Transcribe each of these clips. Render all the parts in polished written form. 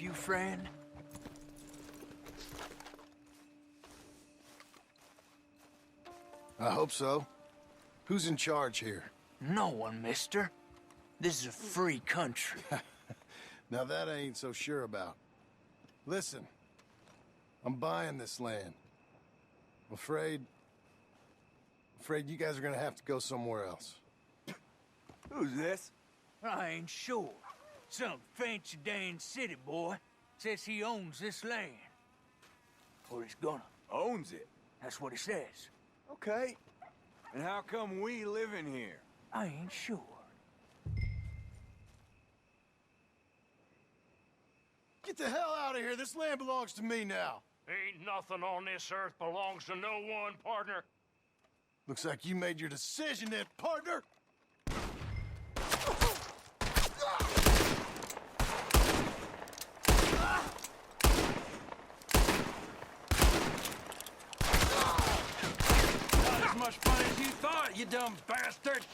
help you, friend? I hope so. Who's in charge here? No one, mister. This is a free country. Now that I ain't so sure about. Listen, I'm buying this land. I'm afraid you guys are gonna have to go somewhere else. Who's this? I ain't sure. Some fancy Dan city boy says he owns this land. Or he's gonna. Owns it. That's what he says. Okay. And how come we live in here? I ain't sure. Get the hell out of here! This land belongs to me now! Ain't nothing on this earth belongs to no one, partner. Looks like you made your decision then, partner! Not as much fun as you thought, you dumb bastard!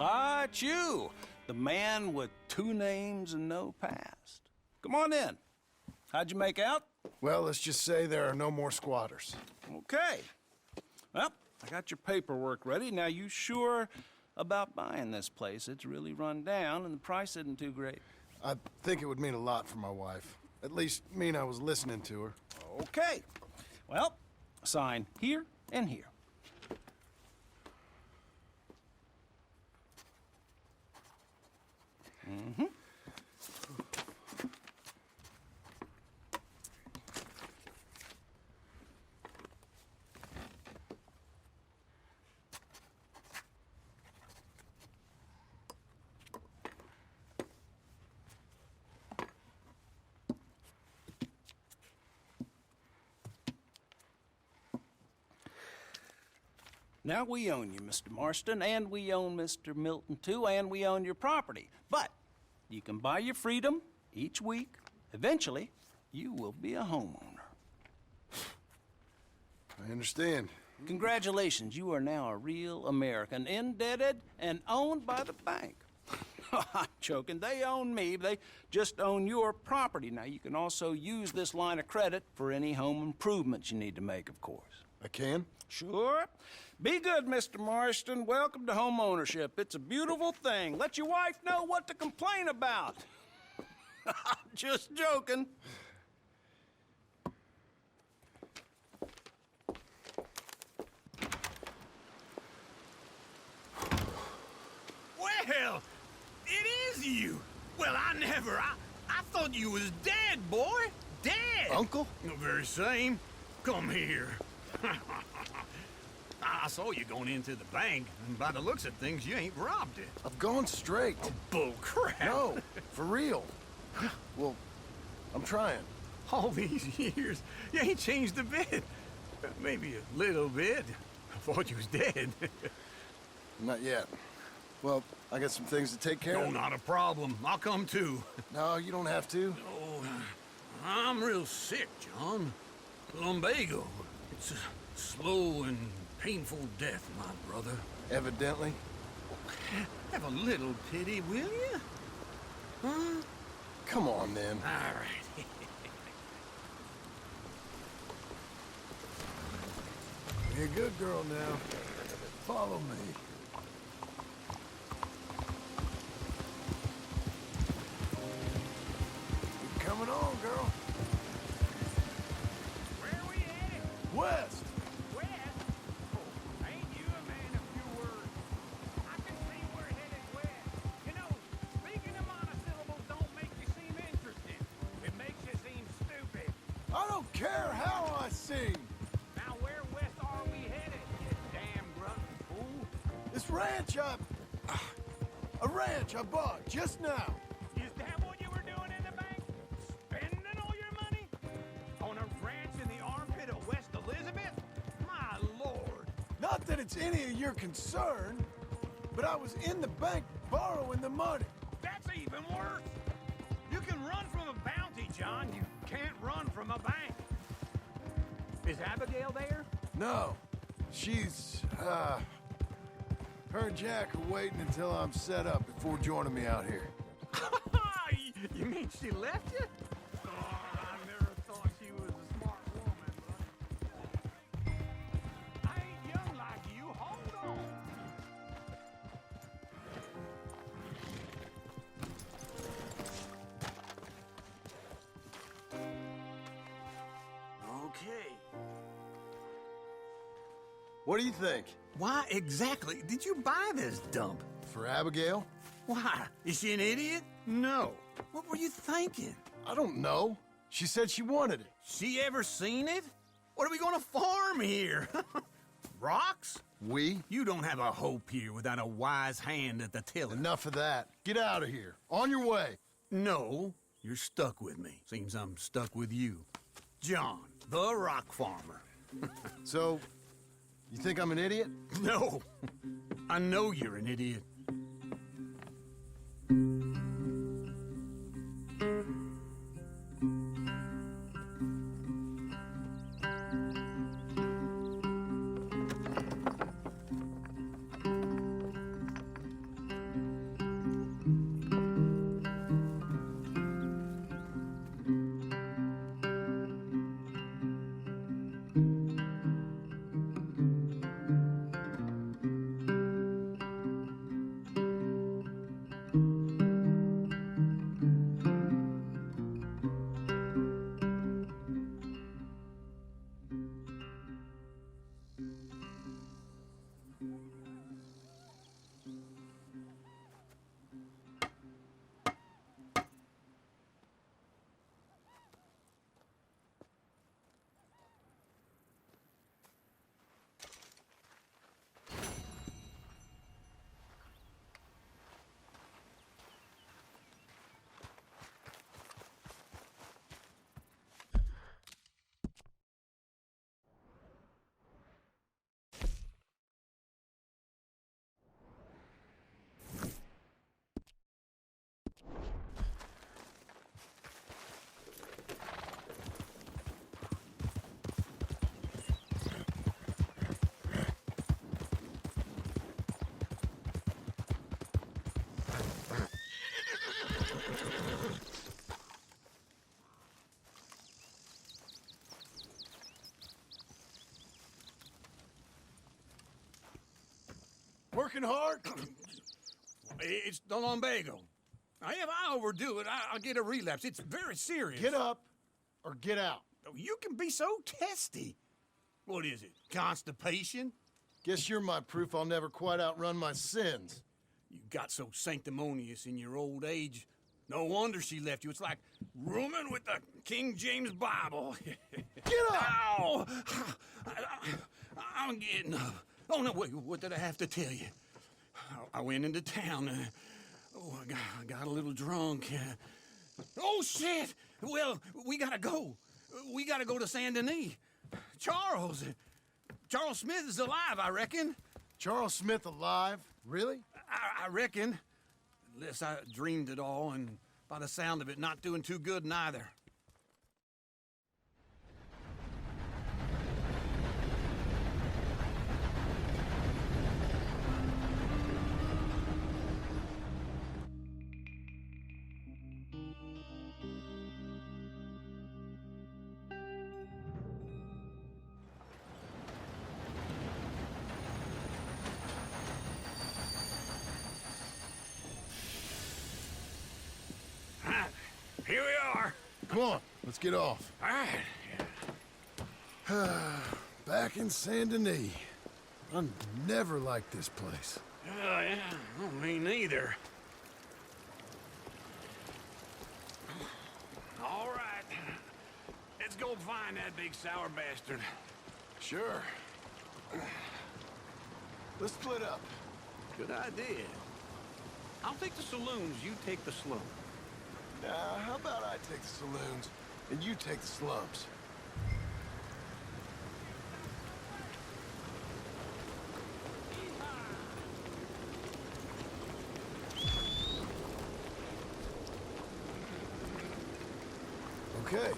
Ah, it's you, the man with 2 names and no past. Come on in. How'd you make out? Well, let's just say there are no more squatters. Okay. Well, I got your paperwork ready. Now, you sure about buying this place? It's really run down, and the price isn't too great. I think it would mean a lot for my wife. At least mean I was listening to her. Okay. Well, sign here and here. Mm-hmm. Now we own you, Mr. Marston, and we own Mr. Milton, too, and we own your property. But you can buy your freedom each week. Eventually, you will be a homeowner. I understand. Congratulations, you are now a real American, indebted and owned by the bank. I'm joking, they own me, they just own your property. Now, you can also use this line of credit for any home improvements you need to make, of course. I can? Sure. Be good, Mr. Marston. Welcome to home ownership. It's a beautiful thing. Let your wife know what to complain about. Just joking. Well, it is you. Well, I thought you was dead, boy. Dead. Uncle? The very same. Come here. I saw you going into the bank, and by the looks of things, you ain't robbed it. I've gone straight. Bull crap. No, for real. Well, I'm trying. All these years, you ain't changed a bit. Maybe a little bit. I thought you was dead. Not yet. Well, I got some things to take care No, of. not a problem. I'll come too. No, you don't have to. Oh, I'm real sick, John. Lumbago. It's a slow and painful death, my brother. Evidently. Have a little pity, will you? Huh? Come on, then. All right. You're a good girl now. Follow me. Keep coming on, girl. Where are we headed? West. West? Oh, ain't you a man of few words? I can see we're headed west. You know, speaking of monosyllables don't make you seem care how I sing. Now where west are we headed, you damn grunt fool? This ranch a ranch I bought just now. Is that what you were doing in the bank? Spending all your money? On a ranch in the armpit of West Elizabeth? My lord. Not that it's any of your concern, but I was in the bank borrowing the money. That's even worse. You can run from a bounty, John. You can't run from a bank. Is Abigail there? No, she's, her and Jack are waiting until I'm set up before joining me out here. You mean she left you? Oh, I never thought she was a smart woman, but... I ain't young like you. Hold on. Okay. What do you think? Why exactly did you buy this dump? For Abigail? Why? Is she an idiot? No. What were you thinking? I don't know. She said she wanted it. She ever seen it? What are we gonna farm here? Rocks? We? You don't have a hope here without a wise hand at the tiller. Enough of that. Get out of here. On your way. No, you're stuck with me. Seems I'm stuck with you. John, the rock farmer. So, you think I'm an idiot? No, I know you're an idiot. Working hard? It's the lumbago. Now, if I overdo it, I'll get a relapse. It's very serious. Get up or get out. Oh, you can be so testy. What is it, constipation? Guess you're my proof I'll never quite outrun my sins. You got so sanctimonious in your old age. No wonder she left you. It's like rooming with the King James Bible. Get up! Ow! I'm getting up. Oh, no, wait, what did I have to tell you? I went into town. I got a little drunk. Oh, shit! Well, we gotta go. We gotta go to Saint Denis. Charles Smith is alive, I reckon. Charles Smith alive? Really? I reckon. Unless I dreamed it all, and by the sound of it, not doing too good neither. Here we are. Come on, let's get off. All right. Back in Saint Denis. I never liked this place. Yeah, well, me neither. All right. Let's go find find that big sour bastard. Sure. Let's split up. Good idea. I'll take the saloons, you take the slum. Now, how about I take the saloons and you take the slums? Okay.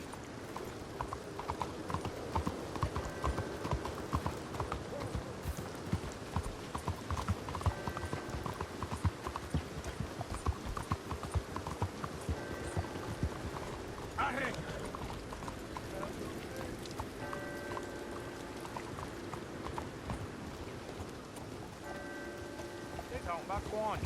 Out here. They talking about Quan.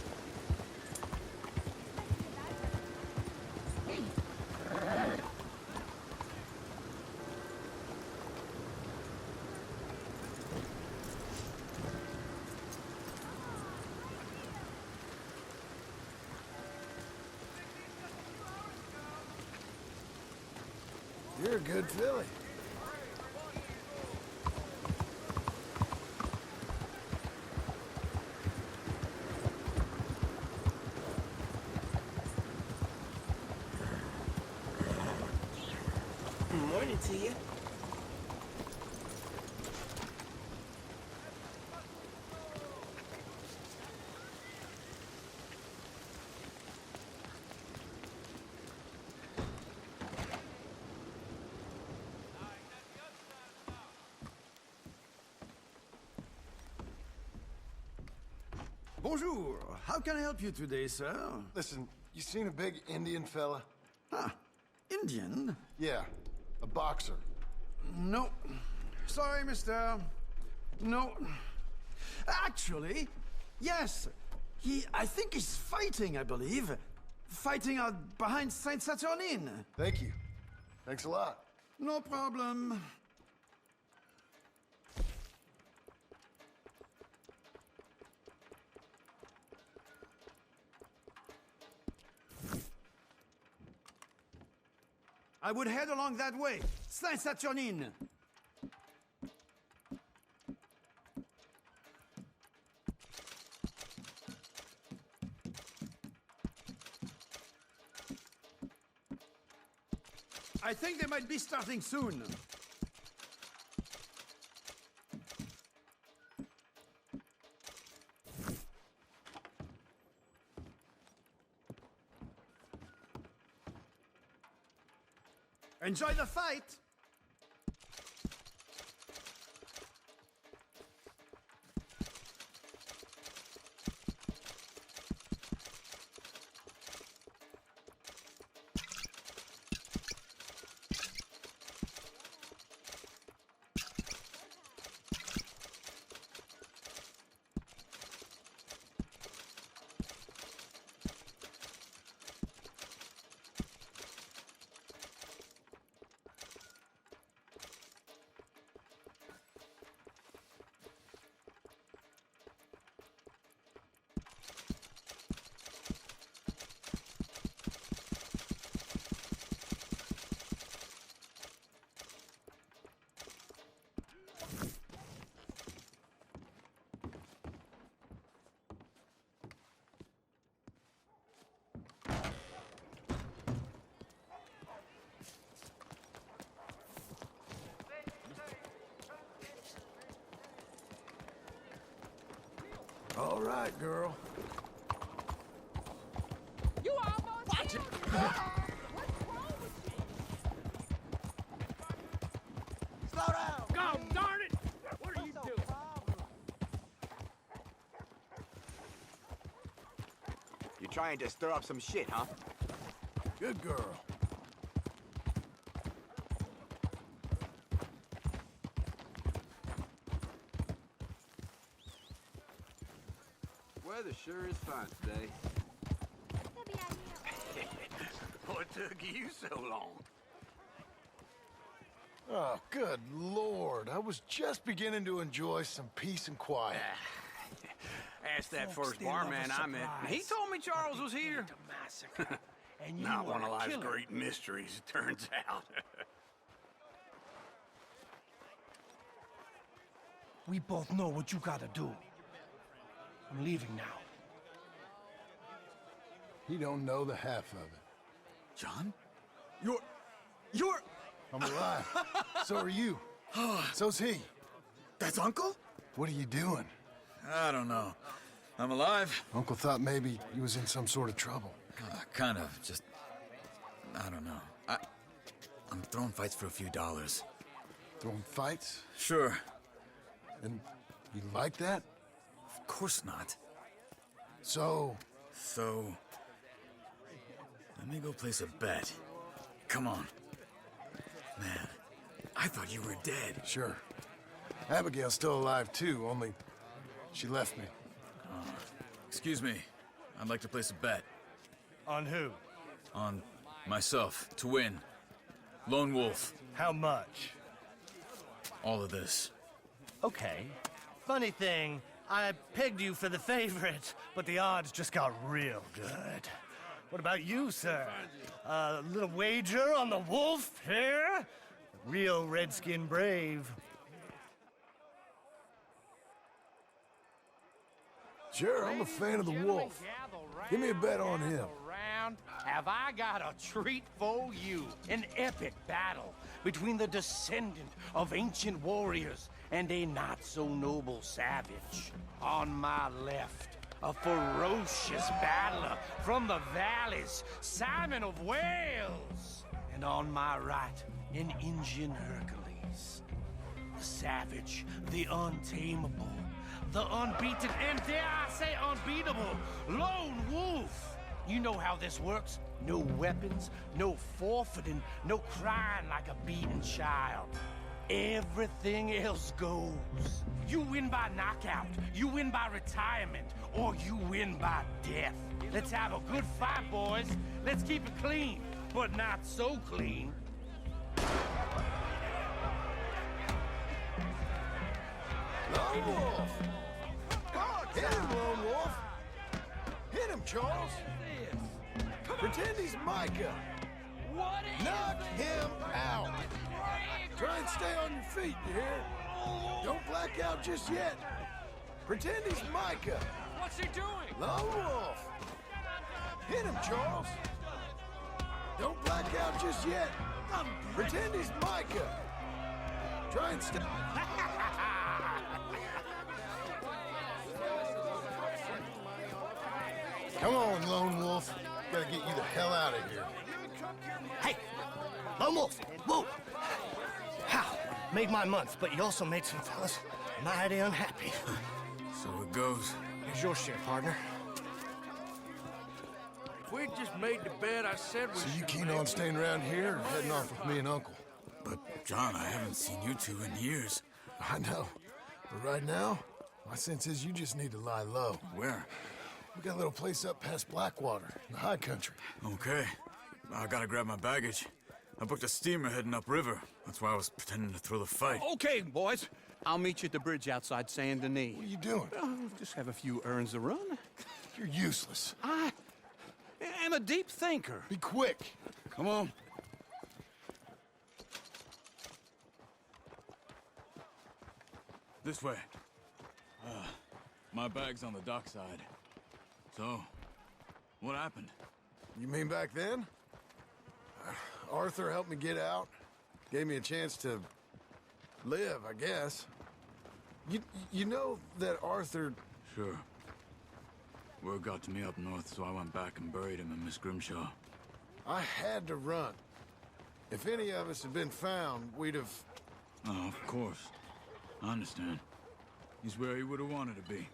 You're a good filly. Morning to you. Bonjour. How can I help you today, sir? Listen, you seen a big Indian fella? Ah, Indian? Yeah, a boxer. No. Sorry, mister. No. Actually, yes. I think he's fighting, I believe. Fighting out behind Saint Saturnine. Thank you. Thanks a lot. No problem. I would head along that way. Saint Saturnine. I think they might be starting soon. Enjoy the fight! All right, girl. You almost watch it. What's wrong with you? Slow down! God darn it! What are you doing? You trying to stir up some shit, huh? Good girl. Weather sure is fine today. What took you so long? Oh, good Lord. I was just beginning to enjoy some peace and quiet. Asked that Folks first didn't love barman a I met. He surprise. told me Charles was But they here. did a massacre, and you Not were one of a life's killer. great mysteries, it turns out. We both know what you gotta do. I'm leaving now. He don't know the half of it. John? You're... I'm alive. So are you. So's he. That's Uncle? What are you doing? I don't know. I'm alive. Uncle thought maybe he was in some sort of trouble. Kind of. Just... I don't know. I'm throwing fights for a few dollars. Throwing fights? Sure. And you like that? Of course not. So, let me go place a bet. Come on. Man, I thought you were dead. sure. Abigail's still alive too, only she left me. Excuse me. I'd like to place a bet. On who? On myself, to win. Lone Wolf. How much? All of this. Okay. Funny thing, I pegged you for the favorite, but the odds just got real good. What about you, sir? A little wager on the wolf here? Real redskin brave. Sure, I'm a fan of the wolf. Give me a bet on him. Have I got a treat for you? An epic battle between the descendant of ancient warriors and a not-so-noble savage. On my left, a ferocious battler from the valleys, Simon of Wales. And on my right, an Indian Hercules. The savage, the untamable, the unbeaten, and dare I say unbeatable, Lone Wolf. You know how this works. No weapons, no forfeiting, no crying like a beaten child. Everything else goes. You win by knockout, you win by retirement, or you win by death. Let's have a good fight, boys. Let's keep it clean, but not so clean. Lone Wolf! Hit him, Lone Wolf! Hit him, Charles! Pretend he's Micah! Knock him out! Try and stay on your feet, you hear? Don't black out just yet. Pretend he's Micah. What's he doing? Lone Wolf! Hit him, Charles! Don't black out just yet. Pretend he's Micah. Try and stay... Come on, Lone Wolf. Gotta get you the hell out of here. Hey! Lone Wolf! Whoa! How? Made my month, but you also made some fellas mighty unhappy. So it goes. Here's your share, partner. If we'd just made the bet I said we So you should keen make, on staying around here or heading off with me and Uncle? But, John, I haven't seen you two in years. I know. But right now, my sense is you just need to lie low. Where? We got a little place up past Blackwater, in the high country. Okay. I gotta grab my baggage. I booked a steamer heading upriver. That's why I was pretending to throw the fight. Okay, boys. I'll meet you at the bridge outside Saint Denis. What are you doing? Just have a few errands to run. You're useless. I am a deep thinker. Be quick. Come on. This way. My bag's on the dockside. So, what happened? You mean back then? Arthur helped me get out. Gave me a chance to live, I guess. You know that Arthur... Sure. Word got to me up north, so I went back and buried him in Miss Grimshaw. I had to run. If any of us had been found, we'd have... Oh, of course. I understand. He's where he would have wanted to be.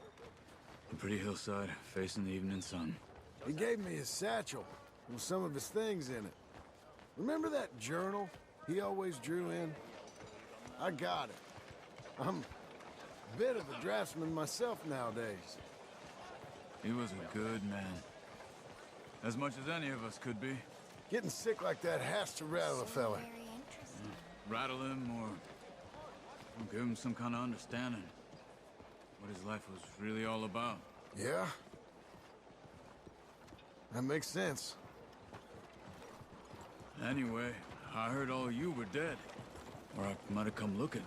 A pretty hillside, facing the evening sun. He gave me his satchel with some of his things in it. Remember that journal he always drew in? I got it. I'm a bit of a draftsman myself nowadays. He was a good man. As much as any of us could be. Getting sick like that has to rattle a fella. Rattle him or give him some kind of understanding. What his life was really all about. Yeah? That makes sense. Anyway, I heard all you were dead. Or I might have come looking.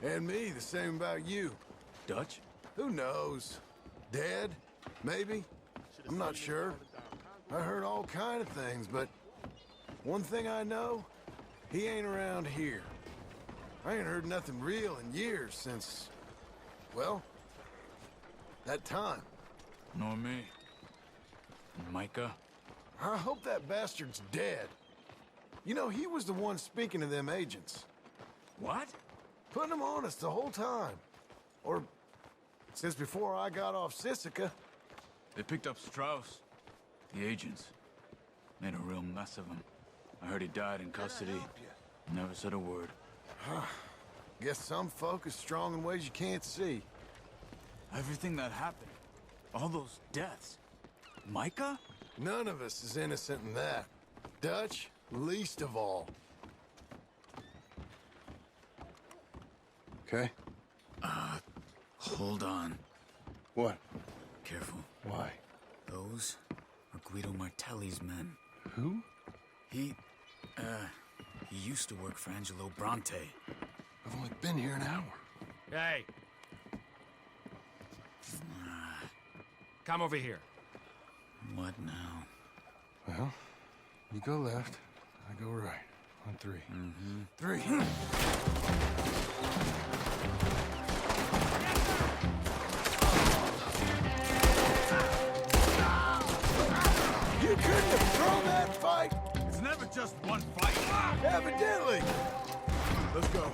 And me, the same about you. Dutch? Who knows? Dead? Maybe? I'm not sure. I heard all kind of things, but one thing I know, he ain't around here. I ain't heard nothing real in years since, well, that time. Nor me. And Micah? I hope that bastard's dead. You know, he was the one speaking to them agents. What? Putting them on us the whole time. Or since before I got off Sisika. They picked up Strauss. The agents. Made a real mess of him. I heard he died in custody. Never said a word. Guess some folk is strong in ways you can't see. Everything that happened. All those deaths. Micah? None of us is innocent in that. Dutch, least of all. Okay? Hold on. What? Careful. Why? Those are Guido Martelli's men. Who? He used to work for Angelo Bronte. I've only been here an hour. Hey. Come over here. What now? Well, you go left, I go right. On three. Mm-hmm. Three. You couldn't have thrown that fight? It's never just one fight. Evidently. Let's go.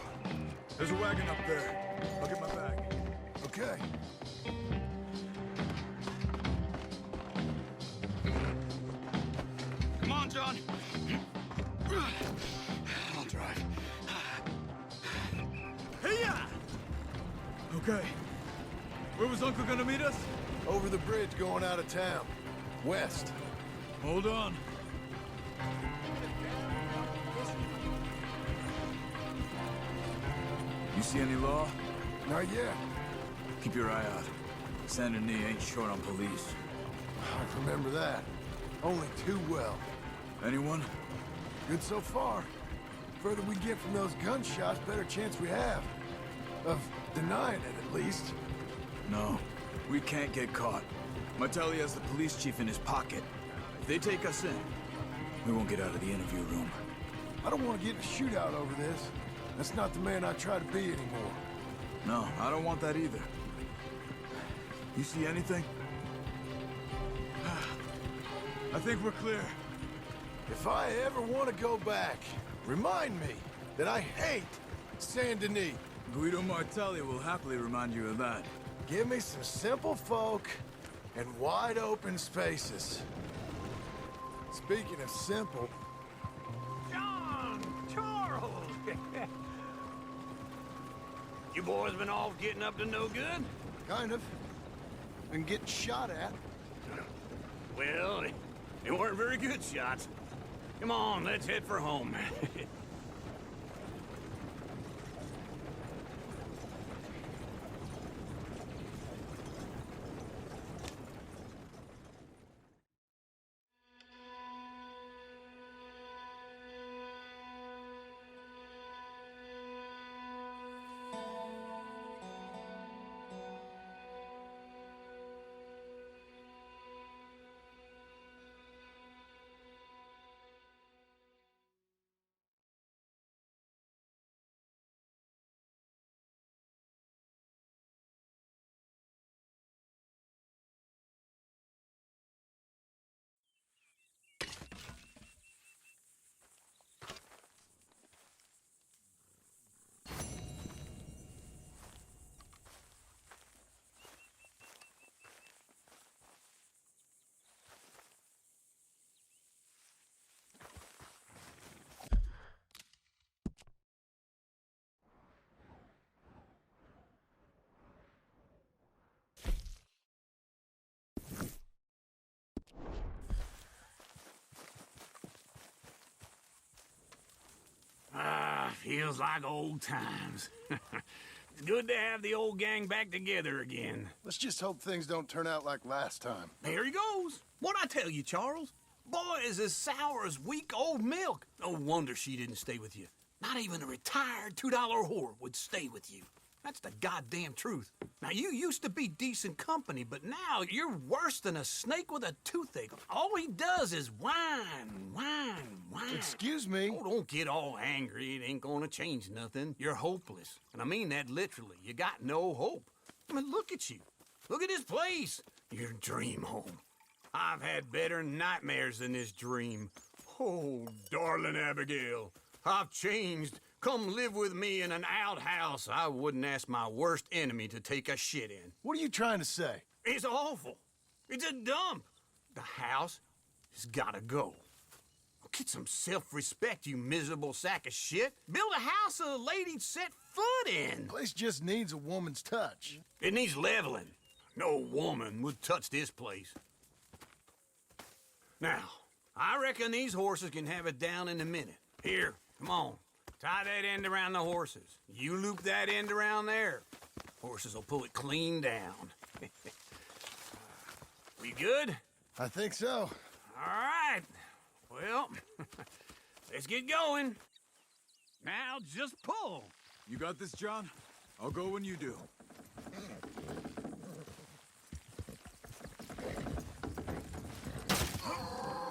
There's a wagon up there. I'll get my bag. Okay. Come on, John. I'll drive. Hey-ya! Okay. Where was Uncle gonna meet us? Over the bridge going out of town. West. Hold on. You see any law? Not yet. Keep your eye out. Saint Denis ain't short on police. I remember that. Only too well. Anyone? Good so far. Further we get from those gunshots, better chance we have. Of denying it, at least. No. We can't get caught. Martelli has the police chief in his pocket. If they take us in, we won't get out of the interview room. I don't want to get in a shootout over this. That's not the man I try to be anymore. No, I don't want that either. You see anything? I think we're clear. If I ever want to go back, remind me that I hate Saint Denis. Guido Martelli will happily remind you of that. Give me some simple folk and wide open spaces. Speaking of simple... John! Charles! You boys been off getting up to no good? Kind of. Been getting shot at. Well, they weren't very good shots. Come on, let's head for home. Feels like old times. It's good to have the old gang back together again. Let's just hope things don't turn out like last time. There he goes. What'd I tell you, Charles? Boy is as sour as week old milk. No wonder she didn't stay with you. Not even a retired $2 whore would stay with you. That's the goddamn truth. Now, you used to be decent company, but now you're worse than a snake with a toothache. All he does is whine, whine, whine. Excuse me? Oh, don't get all angry. It ain't gonna change nothing. You're hopeless. And I mean that literally. You got no hope. I mean, look at you. Look at this place. Your dream home. I've had better nightmares than this dream. Oh, darling Abigail, I've changed. Come live with me in an outhouse I wouldn't ask my worst enemy to take a shit in. What are you trying to say? It's awful. It's a dump. The house has gotta go. Get some self-respect, you miserable sack of shit. Build a house a lady'd set foot in. The place just needs a woman's touch. It needs leveling. No woman would touch this place. Now, I reckon these horses can have it down in a minute. Here, come on. Tie that end around the horses. You loop that end around there. Horses will pull it clean down. We good? I think so. All right. Well, let's get going. Now just pull. You got this, John? I'll go when you do.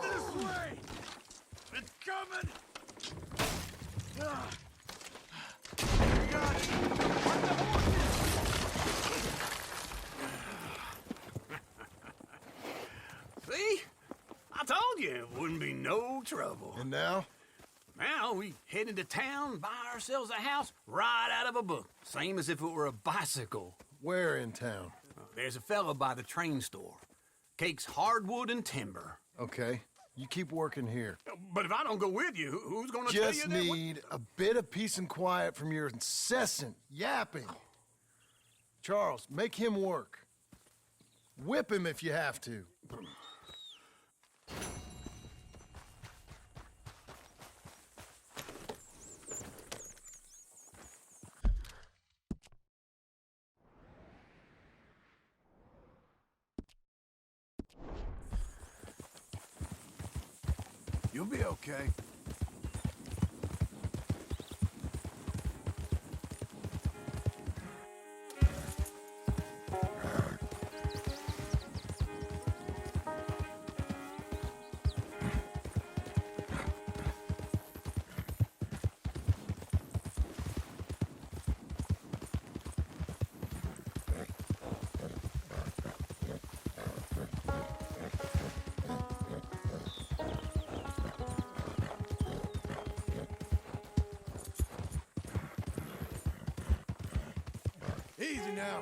This way! It's coming! Got it! See? I told you it wouldn't be no trouble. And now? Now we head into town, buy ourselves a house right out of a book. Same as if it were a bicycle. Where in town? There's a fella by the train store. Cakes hardwood and timber. Okay. You keep working here. But if I don't go with you, who's gonna tell you Just that? need a bit of peace and quiet from your incessant yapping. Charles, make him work. Whip him if you have to. You'll be okay. Easy now.